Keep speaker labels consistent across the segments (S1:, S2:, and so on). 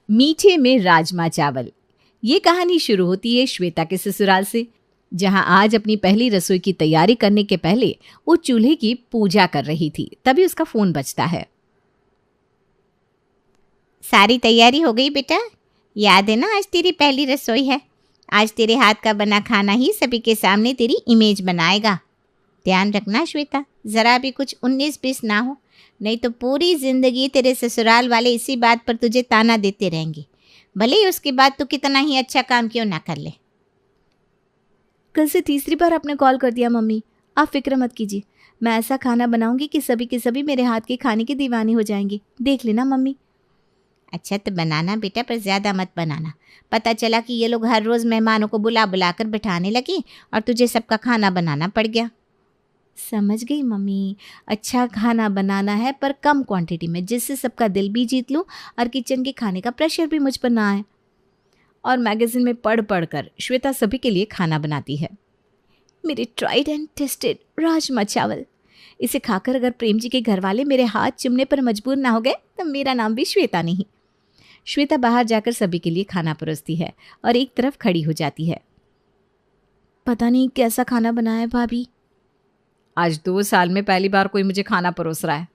S1: मीठे में राजमा चावल। ये कहानी शुरू होती है श्वेता के ससुराल से, जहां आज अपनी पहली रसोई की तैयारी करने के पहले वो चूल्हे की पूजा कर रही थी। तभी उसका फोन बजता है।
S2: सारी तैयारी हो गई बेटा? याद है ना, आज तेरी पहली रसोई है। आज तेरे हाथ का बना खाना ही सभी के सामने तेरी इमेज बनाएगा। ध्यान रखना श्वेता, ज़रा भी कुछ 19-20 ना हो, नहीं तो पूरी ज़िंदगी तेरे ससुराल वाले इसी बात पर तुझे ताना देते रहेंगे, भले ही उसके बाद तू कितना ही अच्छा काम क्यों ना कर ले।
S1: कल से तीसरी बार आपने कॉल कर दिया मम्मी। आप फिक्र मत कीजिए, मैं ऐसा खाना बनाऊंगी कि सभी के सभी मेरे हाथ के खाने की दीवानी हो जाएंगी। देख लेना मम्मी।
S2: अच्छा तो बनाना बेटा, पर ज़्यादा मत बनाना। पता चला कि ये लोग हर रोज़ मेहमानों को बुला बुला कर बिठाने लगे और तुझे सबका खाना बनाना पड़ गया।
S1: समझ गई मम्मी, अच्छा खाना बनाना है पर कम क्वांटिटी में, जिससे सबका दिल भी जीत लूँ और किचन के खाने का प्रेशर भी मुझ पर ना आए। और मैगज़ीन में पढ़ पढ़ कर श्वेता सभी के लिए खाना बनाती है। मेरे ट्राइड एंड टेस्टेड राजमा चावल, इसे खाकर अगर प्रेम जी के घर वाले मेरे हाथ चूमने पर मजबूर ना हो गए तो मेरा नाम भी श्वेता नहीं। श्वेता बाहर जाकर सभी के लिए खाना परोसती है और एक तरफ खड़ी हो जाती है। पता नहीं कैसा खाना बनाया है भाभी। आज 2 साल में पहली बार कोई मुझे खाना परोस रहा है।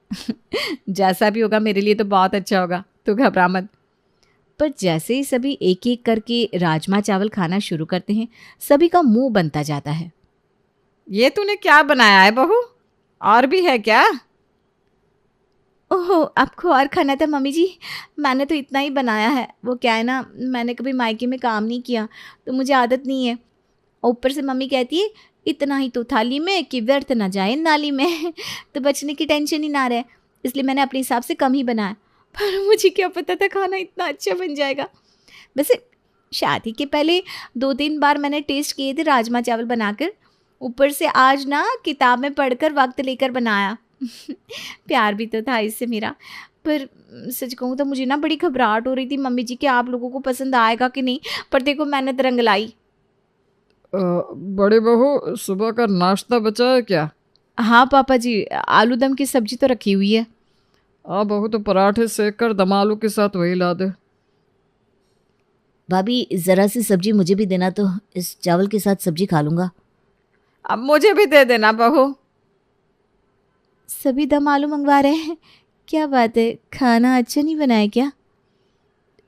S1: जैसा भी होगा मेरे लिए तो बहुत अच्छा होगा, तो घबरा मत। पर जैसे ही सभी एक एक करके राजमा चावल खाना शुरू करते हैं, सभी का मुंह बनता जाता है।
S3: ये तूने क्या बनाया है बहू? और भी है क्या?
S1: ओहो, आपको और खाना था मम्मी जी? मैंने तो इतना ही बनाया है। वो क्या है ना, मैंने कभी मायके में काम नहीं किया तो मुझे आदत नहीं है। ऊपर से मम्मी कहती है इतना ही तो थाली में कि व्यर्थ ना जाए नाली में। तो बचने की टेंशन ही ना रहे, इसलिए मैंने अपने हिसाब से कम ही बनाया। पर मुझे क्या पता था खाना इतना अच्छा बन जाएगा। वैसे शादी के पहले 2-3 बार मैंने टेस्ट किए थे राजमा चावल बनाकर। ऊपर से आज ना किताब में पढ़कर वक्त लेकर बनाया। प्यार भी तो था इससे मेरा। पर सच कहूँ तो मुझे ना बड़ी घबराहट हो रही थी मम्मी जी कि आप लोगों को पसंद आएगा कि नहीं। पर देखो मेहनत रंग लाई।
S3: बड़े बहू, सुबह का नाश्ता बचा है क्या?
S1: हाँ पापा जी, आलू दम की सब्जी तो रखी हुई है।
S3: बहू तो पराठे सेक कर दम आलू के साथ वही ला दे।
S4: भाभी ज़रा सी सब्जी मुझे भी देना, तो इस चावल के साथ सब्जी खा लूँगा।
S3: अब मुझे भी दे देना बहू।
S1: सभी दम आलू मंगवा रहे हैं, क्या बात है? खाना अच्छा नहीं बनाया क्या?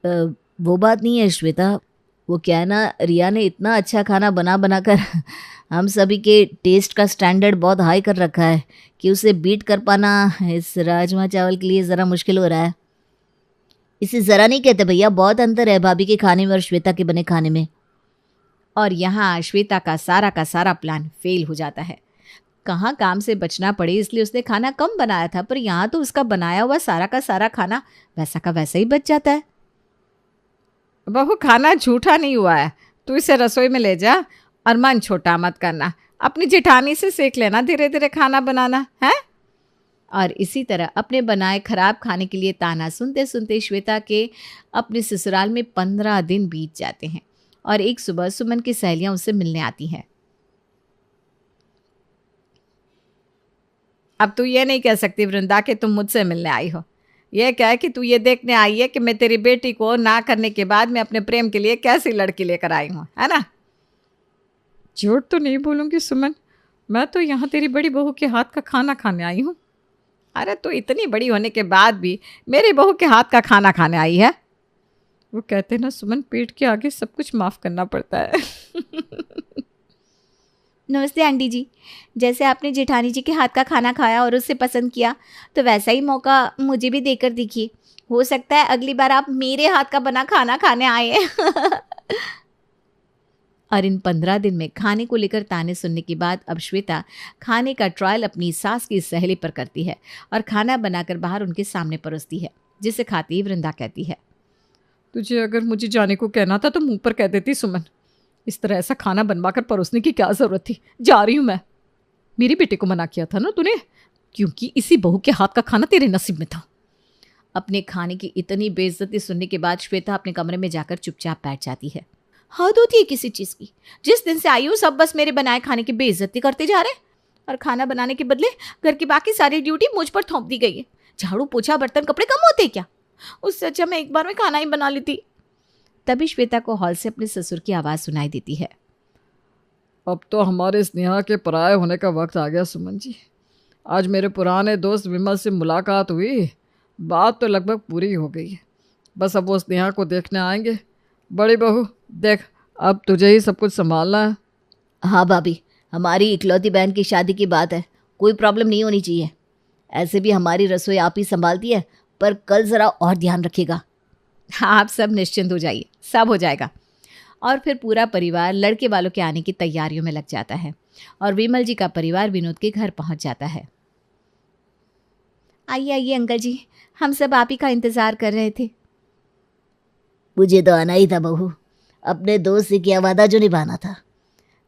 S4: वो बात नहीं है श्वेता, वो क्या है ना, रिया ने इतना अच्छा खाना बना बना कर हम सभी के टेस्ट का स्टैंडर्ड बहुत हाई कर रखा है कि उसे बीट कर पाना इस राजमा चावल के लिए ज़रा मुश्किल हो रहा है। इसे ज़रा नहीं कहते भैया, बहुत अंतर है भाभी के खाने में और श्वेता के बने खाने में।
S1: और यहाँ श्वेता का सारा प्लान फेल हो जाता है। कहाँ काम से बचना पड़े इसलिए उसने खाना कम बनाया था, पर यहाँ तो उसका बनाया हुआ सारा का सारा खाना वैसा का वैसा ही बच जाता है।
S3: बहू, खाना झूठा नहीं हुआ है, तू इसे रसोई में ले जा और मन छोटा मत करना। अपनी जेठानी से सीख लेना धीरे धीरे खाना बनाना है।
S1: और इसी तरह अपने बनाए खराब खाने के लिए ताना सुनते सुनते श्वेता के अपने ससुराल में 15 दिन बीत जाते हैं। और एक सुबह सुमन की सहेलियां उससे मिलने आती हैं।
S3: अब तू ये नहीं कह सकती वृंदा कि तुम मुझसे मिलने आई हो। ये क्या है कि तू ये देखने आई है कि मैं तेरी बेटी को ना करने के बाद मैं अपने प्रेम के लिए कैसी लड़की लेकर आई हूँ, है ना? झूठ तो नहीं बोलूँगी सुमन, मैं तो यहाँ तेरी बड़ी बहू के हाथ का खाना खाने आई हूँ। अरे तो इतनी बड़ी होने के बाद भी मेरी बहू के हाथ का खाना खाने आई है। वो कहते ना सुमन, पेट के आगे सब कुछ माफ़ करना पड़ता है।
S1: नमस्ते आंटी जी, जैसे आपने जेठानी जी के हाथ का खाना खाया और उससे पसंद किया, तो वैसा ही मौका मुझे भी देकर देखिए। हो सकता है अगली बार आप मेरे हाथ का बना खाना खाने आए। और इन 15 दिन में खाने को लेकर ताने सुनने के बाद अब श्वेता खाने का ट्रायल अपनी सास की सहेली पर करती है और खाना बनाकर बाहर उनके सामने परोसती है, जिसे खाती ही वृंदा कहती है,
S3: तुझे अगर मुझे जाने को कहना था तो मुंह पर कह देती सुमन। इस तरह ऐसा खाना बनवा कर परोसने की क्या ज़रूरत थी? जा रही हूँ मैं। मेरी बेटे को मना किया था ना तूने, क्योंकि इसी बहू के हाथ का खाना तेरे नसीब में था।
S1: अपने खाने की इतनी बेइज्जती सुनने के बाद श्वेता अपने कमरे में जाकर चुपचाप बैठ जाती है। हद होती है किसी चीज़ की। जिस दिन से आई हूँ सब बस मेरे बनाए खाने की बेइज्जती करते जा रहे हैं और खाना बनाने के बदले घर की बाकी सारी ड्यूटी मुझ पर थोप दी गई है। झाड़ू पोछा बर्तन कपड़े कम होते क्या? उससे अच्छा मैं एक बार में खाना ही बना लेती। तभी श्वेता को हॉल से अपने ससुर की आवाज़ सुनाई देती है।
S3: अब तो हमारे स्नेहा के पराये होने का वक्त आ गया सुमन जी। आज मेरे पुराने दोस्त विमल से मुलाकात हुई, बात तो लगभग पूरी हो गई है। बस अब वो स्नेहा को देखने आएंगे। बड़ी बहू देख, अब तुझे ही सब कुछ संभालना है।
S4: हाँ भाभी, हमारी इकलौती बहन की शादी की बात है, कोई प्रॉब्लम नहीं होनी चाहिए। ऐसे भी हमारी रसोई आप ही संभालती है, पर कल ज़रा और ध्यान रखिएगा।
S1: हाँ, आप सब निश्चिंत हो जाइए, सब हो जाएगा। और फिर पूरा परिवार लड़के वालों के आने की तैयारियों में लग जाता है और विमल जी का परिवार विनोद के घर पहुंच जाता है। आइए आइए अंकल जी, हम सब आप ही का इंतज़ार कर रहे थे।
S4: मुझे तो आना ही था बहू, अपने दोस्त से किया वादा जो निभाना था।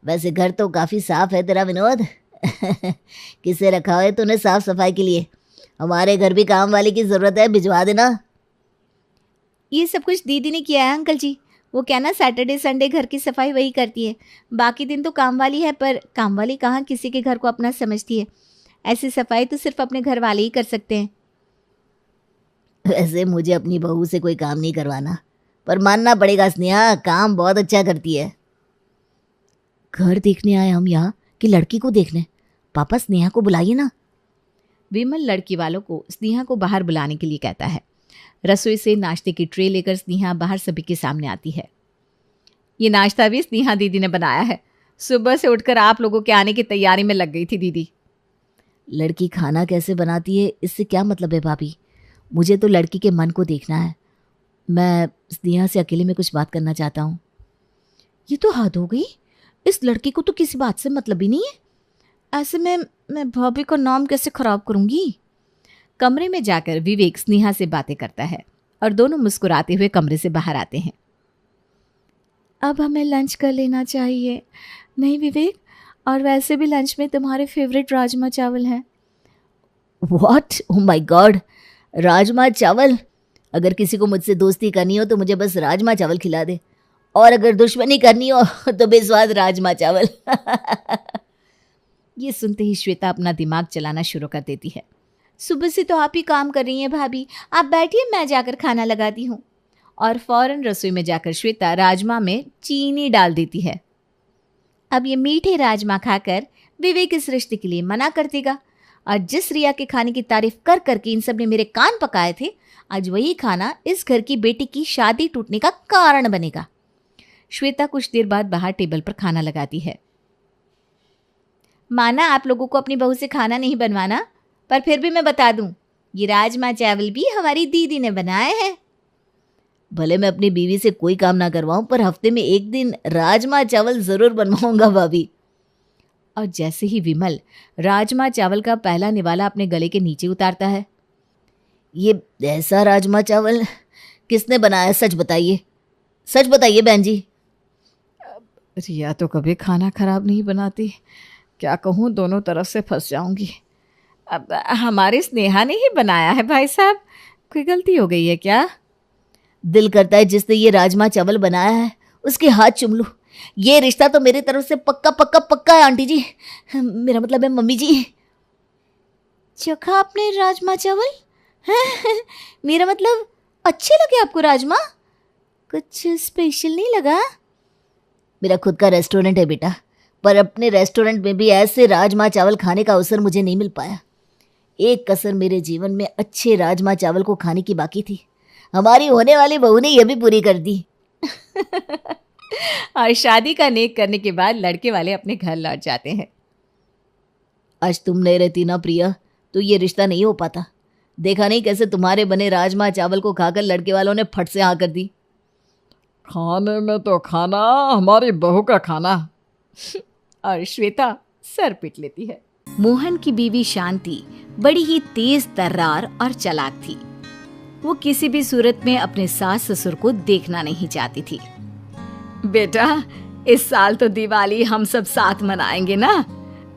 S4: वैसे घर तो काफ़ी साफ है तेरा विनोद। किसे रखा है तूने साफ सफाई के लिए? हमारे घर भी काम वाले की ज़रूरत है, भिजवा देना।
S1: ये सब कुछ दीदी ने किया है अंकल जी। वो क्या ना, सैटरडे संडे घर की सफाई वही करती है, बाकी दिन तो काम वाली है। पर काम वाली कहाँ किसी के घर को अपना समझती है। ऐसी सफाई तो सिर्फ अपने घर वाले ही कर सकते हैं।
S4: वैसे मुझे अपनी बहू से कोई काम नहीं करवाना, पर मानना पड़ेगा स्नेहा काम बहुत अच्छा करती है। घर देखने आए हम यहाँ कि लड़की को देखने? पापा स्नेहा को बुलाइए ना।
S1: विमल लड़की वालों को स्नेहा को बाहर बुलाने के लिए कहता है। रसोई से नाश्ते की ट्रे लेकर स्नेहा बाहर सभी के सामने आती है। ये नाश्ता भी स्नेहा दीदी ने बनाया है। सुबह से उठकर आप लोगों के आने की तैयारी में लग गई थी दीदी।
S4: लड़की खाना कैसे बनाती है इससे क्या मतलब है भाभी? मुझे तो लड़की के मन को देखना है। मैं स्नेहा से अकेले में कुछ बात करना चाहता हूँ।
S1: ये तो हद हो गई, इस लड़की को तो किसी बात से मतलब ही नहीं है। ऐसे में मैं भाभी का नाम कैसे खराब करूँगी। कमरे में जाकर विवेक स्नेहा से बातें करता है और दोनों मुस्कुराते हुए कमरे से बाहर आते हैं। अब हमें लंच कर लेना चाहिए। नहीं विवेक, और वैसे भी लंच में तुम्हारे फेवरेट राजमा चावल हैं।
S4: What? Oh my God, rajma चावल? अगर किसी को मुझसे दोस्ती करनी हो तो मुझे बस राजमा चावल खिला दे, और अगर दुश्मनी करनी हो तो बेस्वाद राजमा चावल।
S1: ये सुनते ही श्वेता अपना दिमाग चलाना शुरू कर देती है। सुबह से तो आप ही काम कर रही हैं भाभी, आप बैठिए, मैं जाकर खाना लगाती हूँ। और फौरन रसोई में जाकर श्वेता राजमा में चीनी डाल देती है। अब ये मीठे राजमा खाकर विवेक इस रिश्ते के लिए मना कर देगा, और जिस रिया के खाने की तारीफ कर करके इन सब ने मेरे कान पकाए थे, आज वही खाना इस घर की बेटी की शादी टूटने का कारण बनेगा। श्वेता कुछ देर बाद बाहर टेबल पर खाना लगाती है। माना आप लोगों को अपनी बहू से खाना नहीं बनवाना, पर फिर भी मैं बता दूं, ये राजमा चावल भी हमारी दीदी ने बनाए हैं।
S4: भले मैं अपनी बीवी से कोई काम ना करवाऊं, पर हफ्ते में एक दिन राजमा चावल जरूर बनवाऊंगा भाभी।
S1: और जैसे ही विमल राजमा चावल का पहला निवाला अपने गले के नीचे उतारता है।
S4: ये ऐसा राजमा चावल किसने बनाया? सच बताइए, सच बताइए बहन जी।
S3: रिया तो कभी खाना खराब नहीं बनाती, क्या कहूँ, दोनों तरफ से फंस जाऊंगी।
S1: अब हमारी स्नेहा ने ही बनाया है भाई साहब, कोई गलती हो गई है क्या?
S4: दिल करता है जिसने ये राजमा चावल बनाया है उसके हाथ चूम लूं। ये रिश्ता तो मेरी तरफ से पक्का पक्का पक्का है आंटी जी, मेरा मतलब है मम्मी जी।
S1: चखा आपने राजमा चावल? मेरा मतलब अच्छे लगे आपको राजमा? कुछ स्पेशल नहीं लगा?
S4: मेरा खुद का रेस्टोरेंट है बेटा, पर अपने रेस्टोरेंट में भी ऐसे राजमा चावल खाने का अवसर मुझे नहीं मिल पाया। एक कसर मेरे जीवन में अच्छे राजमा चावल को खाने की बाकी थी, हमारी होने वाली बहू ने यह भी पूरी कर दी।
S1: और शादी का नेक करने के बाद लड़के वाले अपने घर लौट जाते हैं।
S4: आज तुम नहीं रहती ना प्रिया, तो ये रिश्ता नहीं हो पाता। देखा नहीं कैसे तुम्हारे बने राजमा चावल को खाकर लड़के वालों ने फट से हाँ कर दी।
S3: खाने में तो खाना, हमारी बहू का खाना।
S1: और श्वेता सर पीट लेती है। मोहन की बीवी शांति बड़ी ही तेज तर्रार और चालाक थी। वो किसी भी सूरत में अपने सास ससुर को देखना नहीं चाहती थी। बेटा, इस साल तो दिवाली हम सब साथ मनाएंगे ना?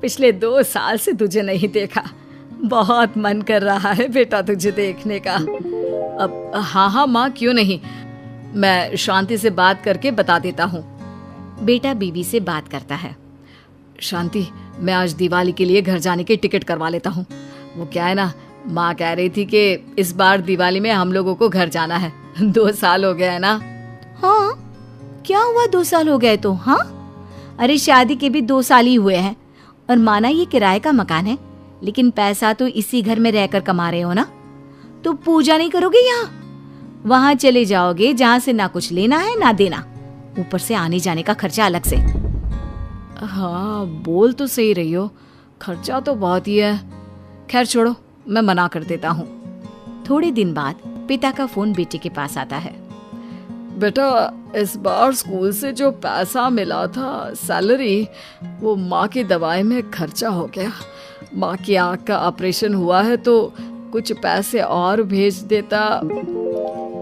S1: पिछले 2 साल से तुझे नहीं देखा, बहुत मन कर रहा है बेटा तुझे देखने का। अब हाँ माँ, क्यों नहीं, मैं शांति से बात करके बता देता हूँ। बेटा बीवी से बात करता है। शांति, मैं आज दिवाली के लिए घर जाने की टिकट करवा लेता हूँ। वो क्या है ना,
S3: माँ कह रही थी कि इस बार दिवाली में हम लोगों को घर जाना है। 2 साल हो गए है ना।
S1: हाँ, क्या हुआ 2 साल हो गए तो? हाँ, अरे शादी के भी 2 साल ही हुए हैं। और माना ये किराए का मकान है, लेकिन पैसा तो इसी घर में रहकर कमा रहे हो ना। तो पूजा नहीं करोगे यहाँ? वहां चले जाओगे जहाँ से ना कुछ लेना है ना देना, ऊपर से आने जाने का खर्चा अलग से।
S3: हाँ, बोल तो सही रही हो, खर्चा तो बहुत ही है। खैर छोड़ो, मैं मना कर देता हूँ।
S1: थोड़े दिन बाद पिता का फोन बेटे के पास आता है।
S3: बेटा, इस बार स्कूल से जो पैसा मिला था सैलरी, वो माँ की दवाई में खर्चा हो गया। माँ की आँख का ऑपरेशन हुआ है तो कुछ पैसे और भेज देता।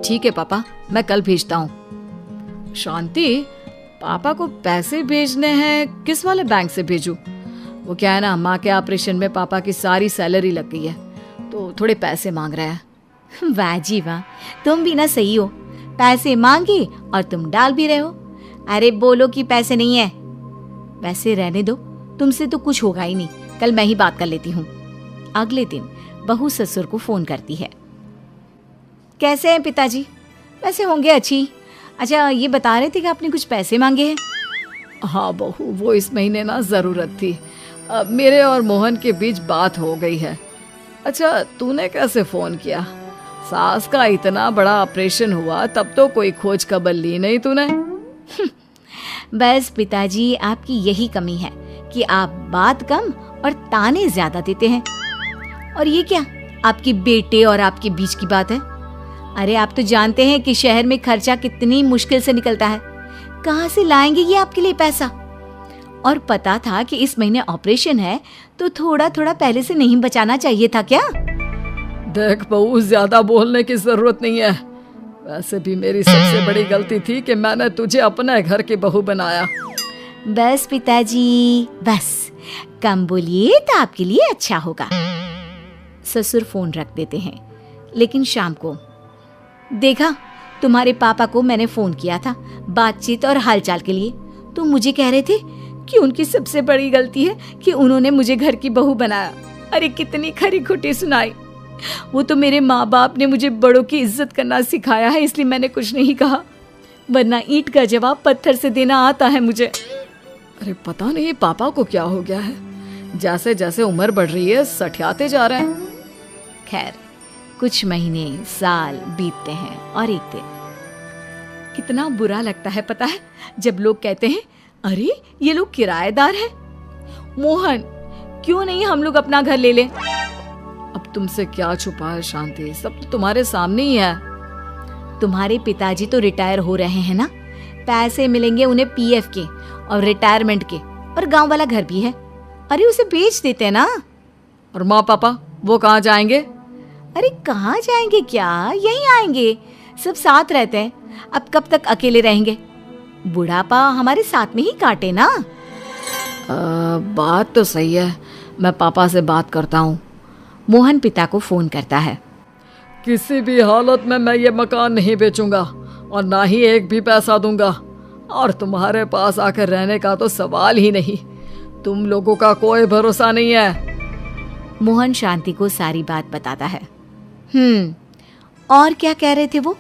S1: ठीक है पापा, मैं कल भेजता हूँ।
S3: शांति, पापा को पैसे भेजने हैं, किस वाले बैंक से भेजूं? वो क्या है ना, माँ के ऑपरेशन में पापा की सारी सैलरी लग गई है तो थोड़े पैसे मांग रहा है।
S1: वाह जी वाह, तुम भी ना सही हो, पैसे मांगे और तुम डाल भी रहे हो। अरे बोलो कि पैसे नहीं है। वैसे रहने दो, तुमसे तो कुछ होगा ही नहीं, कल मैं ही बात कर लेती हूँ। अगले दिन बहू ससुर को फोन करती है। कैसे हैं पिताजी? वैसे होंगे अच्छी। अच्छा, ये बता रहे थे कि आपने कुछ पैसे मांगे हैं।
S3: हाँ बहू, वो इस महीने ना जरूरत थी। मेरे और मोहन के बीच बात हो गई है। अच्छा, तूने कैसे फोन किया? सास का इतना बड़ा ऑपरेशन हुआ तब तो कोई खोज खबर ली नहीं तूने।
S1: बस पिताजी, आपकी यही कमी है कि आप बात कम और ताने ज्यादा देते हैं। और ये क्या आपके बेटे और आपके बीच की बात है? अरे आप तो जानते हैं कि शहर में खर्चा कितनी मुश्किल से निकलता है। कहाँ से लाएंगे ये आपके लिए पैसा? और पता था कि इस महीने ऑपरेशन है तो थोड़ा थोड़ा पहले से नहीं बचाना चाहिए था क्या?
S3: देख बहू, ज्यादा बोलने की जरूरत नहीं है। वैसे भी मेरी सबसे बड़ी गलती थी कि मैंने तुझे अपने घर की बहू बनाया।
S1: बस पिताजी, बस कम बोलिए तो आपके लिए अच्छा होगा। ससुर फोन रख देते हैं। लेकिन शाम को, देखा, तुम्हारे पापा को मैंने फोन किया था बातचीत और हालचाल के लिए, तो मुझे कह रहे थे कि उनकी सबसे बड़ी गलती है कि उन्होंने मुझे घर की बहू बनाया। अरे कितनी खरी खोटी सुनाई। वो तो मेरे माँ बाप ने मुझे बड़ों की इज्जत करना सिखाया है, इसलिए मैंने कुछ नहीं कहा, वरना ईंट का जवाब पत्थर से देना आता है मुझे।
S3: अरे पता नहीं पापा को क्या हो गया है, जैसे जैसे उम्र बढ़ रही है सठियाते जा रहे हैं।
S1: खैर, कुछ महीने साल बीतते हैं और एक दिन कितना बुरा लगता है पता है, जब लोग कहते हैं अरे ये लोग किराएदार हैं। मोहन, क्यों नहीं हम लोग अपना घर ले लें?
S3: अब तुमसे क्या छुपा है शांति, सब तो तुम्हारे सामने ही है।
S1: तुम्हारे पिताजी तो रिटायर हो रहे हैं ना, पैसे मिलेंगे उन्हें पीएफ के और रिटायरमेंट के, और गांव वाला घर भी है। अरे उसे बेच देते हैं ना।
S3: और माँ पापा वो कहाँ जाएंगे?
S1: अरे कहाँ जाएंगे, क्या यहीं आएंगे, सब साथ रहते हैं। अब कब तक अकेले रहेंगे? बुढ़ापा हमारे साथ में ही काटे ना।
S3: बात तो सही है, मैं पापा से बात करता हूँ।
S1: मोहन पिता को फोन करता है।
S3: किसी भी हालत में मैं ये मकान नहीं बेचूंगा और ना ही एक भी पैसा दूंगा, और तुम्हारे पास आकर रहने का तो सवाल ही नहीं। तुम लोगों का कोई भरोसा नहीं है।
S1: मोहन शांति को सारी बात बताता है। और क्या कह रहे थे वो?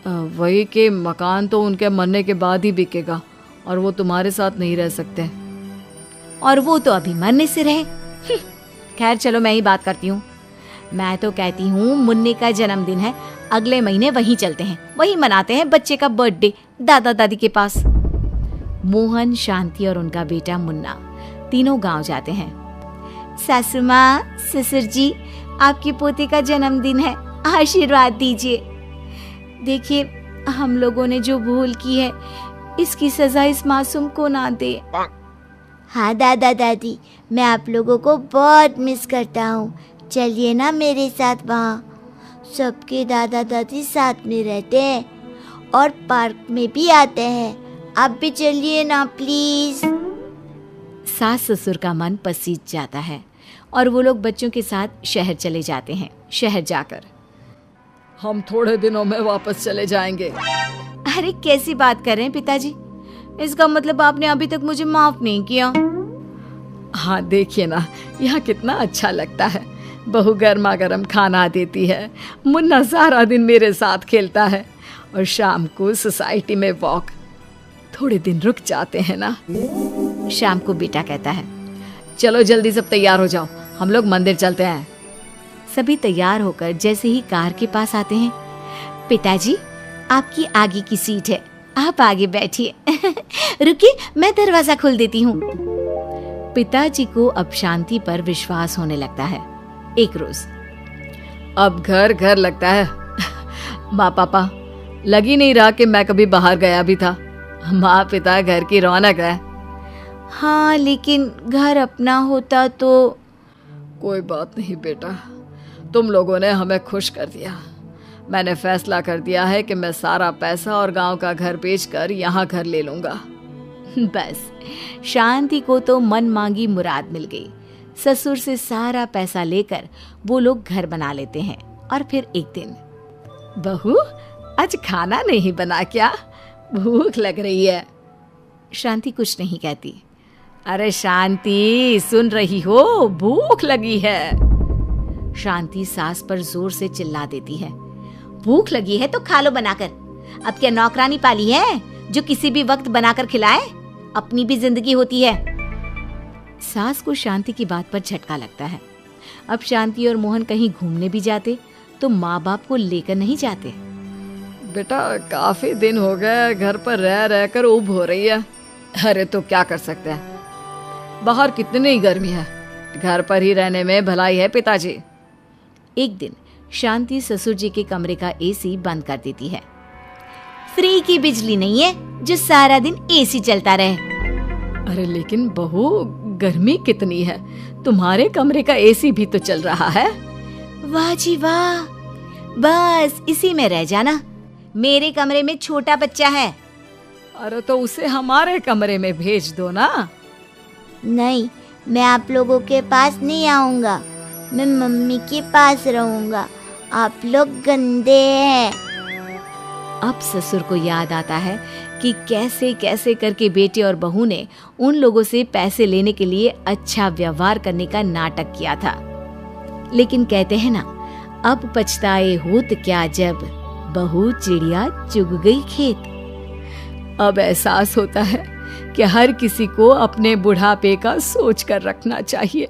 S3: वही कि मकान तो उनके मरने के बाद ही बिकेगा और वो तुम्हारे साथ नहीं रह सकते।
S1: और वो तो अभी मरने से रहे। खैर चलो, मैं ही बात करती हूँ। मैं तो कहती हूँ मुन्ने का जन्मदिन है, अगले महीने वहीं चलते हैं, वहीं मनाते हैं बच्चे का बर्थडे दादा दादी के पास। मोहन, शांति और उनका बेटा मुन्ना तीनों गांव जाते हैं। सासू माँ, ससुर जी, आपके पोते का जन्मदिन है, आशीर्वाद दीजिए। देखिए, हम लोगों ने जो भूल की है, इसकी सजा इस मासूम को ना दे।
S2: हाँ दादा दादी, मैं आप लोगों को बहुत मिस करता हूँ। चलिए ना मेरे साथ वहाँ। सबके दादा दादी साथ में रहते हैं और पार्क में भी आते हैं। आप भी चलिए ना प्लीज।
S1: सास ससुर का मन पसीज जाता है और वो लोग बच्चों के साथ शहर चले जाते हैं। शहर जाकर,
S3: हम थोड़े दिनों में वापस चले जाएंगे।
S1: अरे कैसी बात कर रहे हैं पिताजी? इसका मतलब आपने अभी तक मुझे माफ नहीं किया।
S3: हाँ देखिए ना, यहाँ कितना अच्छा लगता है। बहू गर्मा गर्म खाना देती है, मुन्ना सारा दिन मेरे साथ खेलता है और शाम को सोसाइटी में वॉक। थोड़े दिन रुक जाते हैं ना।
S1: शाम को बेटा कहता है,
S3: चलो जल्दी सब तैयार हो जाओ, हम लोग मंदिर चलते हैं।
S1: सभी तैयार होकर जैसे ही कार के पास आते हैं, पिताजी आपकी आगे की सीट है, आप आगे बैठिए। रुकिए मैं दरवाजा खोल देती हूँ। पिताजी को अब शांति पर विश्वास होने लगता है। एक रोज,
S3: अब घर घर लगता है। माँ पापा, लग ही नहीं रहा कि मैं कभी बाहर गया भी था। माँ पिता घर की रौनक है।
S1: हाँ लेकिन घर अपना होता तो।
S3: कोई बात नहीं बेटा, तुम लोगों ने हमें खुश कर दिया। मैंने फैसला कर दिया है कि मैं सारा पैसा और गांव का घर बेचकर यहाँ घर ले लूंगा।
S1: बस शांति को तो मन मांगी मुराद मिल गई। ससुर से सारा पैसा लेकर वो लोग घर बना लेते हैं। और फिर एक दिन,
S3: बहू आज खाना नहीं बना क्या? भूख लग रही है।
S1: शांति कुछ नहीं कहती।
S3: अरे शांति, सुन रही हो? भूख लगी है।
S1: शांति सास पर जोर से चिल्ला देती है, भूख लगी है तो खा लो बनाकर। अब क्या नौकरानी पाली है जो किसी भी वक्त बनाकर खिलाए? अपनी भी जिंदगी होती है। सास को शांति की बात पर झटका लगता है। अब शांति और मोहन कहीं घूमने भी जाते तो माँ बाप को लेकर नहीं जाते।
S3: बेटा काफी दिन हो गए घर पर रह रहकर ऊब हो रही है। अरे तो क्या कर सकते हैं, बाहर कितनी गर्मी है, घर पर ही रहने में भलाई है पिताजी।
S1: एक दिन शांति ससुर जी के कमरे का एसी बंद कर देती है। फ्री की बिजली नहीं है जो सारा दिन एसी चलता रहे।
S3: अरे लेकिन बहू गर्मी कितनी है, तुम्हारे कमरे का एसी भी तो चल रहा है।
S1: वाह जी वाह, बस इसी में रह जाना। मेरे कमरे में छोटा बच्चा है।
S3: अरे तो उसे हमारे कमरे में भेज दो ना।
S2: नहीं, मैं आप लोगों के पास नहीं आऊंगा, मैं मम्मी के पास रहूंगा। आप लोग गंदे हैं।
S1: अब ससुर को याद आता है कि कैसे कैसे करके बेटे और बहू ने उन लोगों से पैसे लेने के लिए अच्छा व्यवहार करने का नाटक किया था। लेकिन कहते हैं ना, अब पछताए होत क्या जब बहू चिड़िया चुग गई खेत।
S3: अब एहसास होता है कि हर किसी को अपने बुढ़ापे का सोच कर रखना चाहिए।